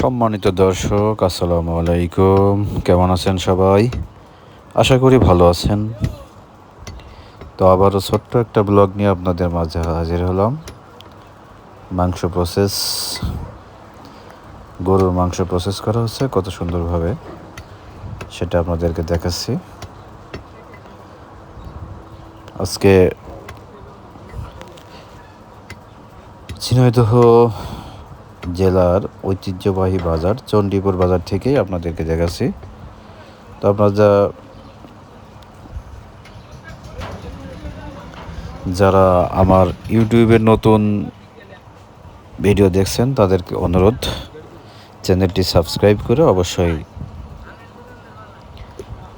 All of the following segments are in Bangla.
সম্মানিত দর্শক, আসসালামু আলাইকুম। কেমন আছেন সবাই? আশা করি ভালো আছেন। তো আবারও ছোট্ট একটা ব্লগ নিয়ে আপনাদের মাঝে হাজির হলাম। মাংস প্রসেস, গরুর মাংস প্রসেস করা হচ্ছে কত সুন্দরভাবে, সেটা আপনাদেরকে দেখাচ্ছি। আজকে ঝিনাইদহ জেলার ঐতিহ্যবাহী বাজার চণ্ডীপুর বাজার থেকেই আপনাদেরকে দেখাচ্ছি। তো আপনারা যারা আমার ইউটিউবের নতুন ভিডিও দেখছেন তাদেরকে অনুরোধ, চ্যানেলটি সাবস্ক্রাইব করে অবশ্যই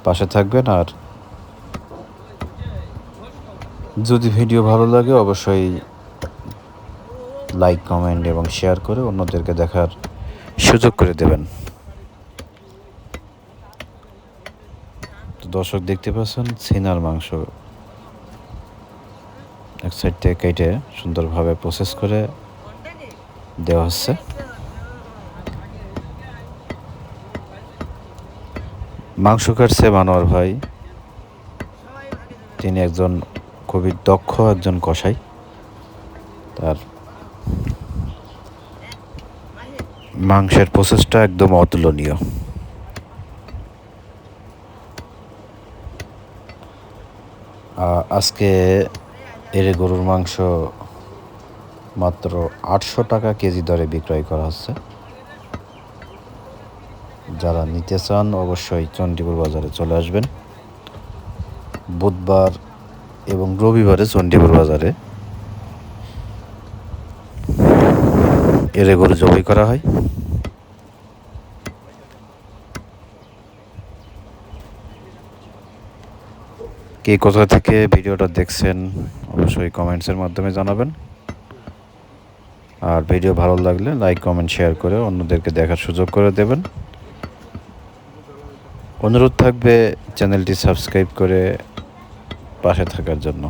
পাশে থাকবেন। আর যদি ভিডিও ভালো লাগে অবশ্যই লাইক, কমেন্ট এবং শেয়ার করে অন্যদেরকে দেখার সুযোগ করে দেবেন। তো দর্শক দেখতে পাচ্ছেন সিনার মাংস এক সাইড থেকে কেটে সুন্দরভাবে প্রসেস করে দেওয়া হচ্ছে। মাংস কাটছে মানোয়ার ভাই, তিনি একজন খুবই দক্ষ একজন কসাই। তার মাংসের প্রসেসটা একদম অতুলনীয়। আজকে এর গরুর মাংস মাত্র 800 টাকা কেজি দরে বিক্রয় করা হচ্ছে। যারা নিতে চান অবশ্যই চণ্ডীপুর বাজারে চলে আসবেন। বুধবার এবং রবিবারে চণ্ডীপুর বাজারে এর গরু জবাই করা হয়। কে কোথা থেকে ভিডিওটা দেখছেন অবশ্যই কমেন্টসের মাধ্যমে জানাবেন। আর ভিডিও ভালো লাগলে লাইক, কমেন্ট, শেয়ার করে অন্যদেরকে দেখার সুযোগ করে দেবেন। অনুরোধ থাকবে চ্যানেলটি সাবস্ক্রাইব করে পাশে থাকার জন্য।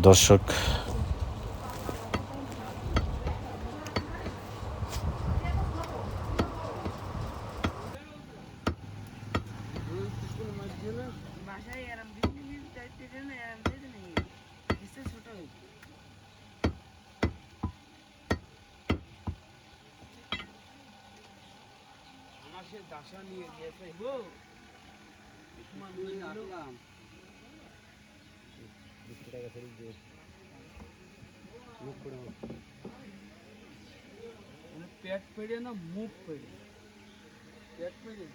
দর্শক দাসা নিয়ে গিয়েছে গো পেট পেড়ে না মুখ পেড়ে পেট পেড়ে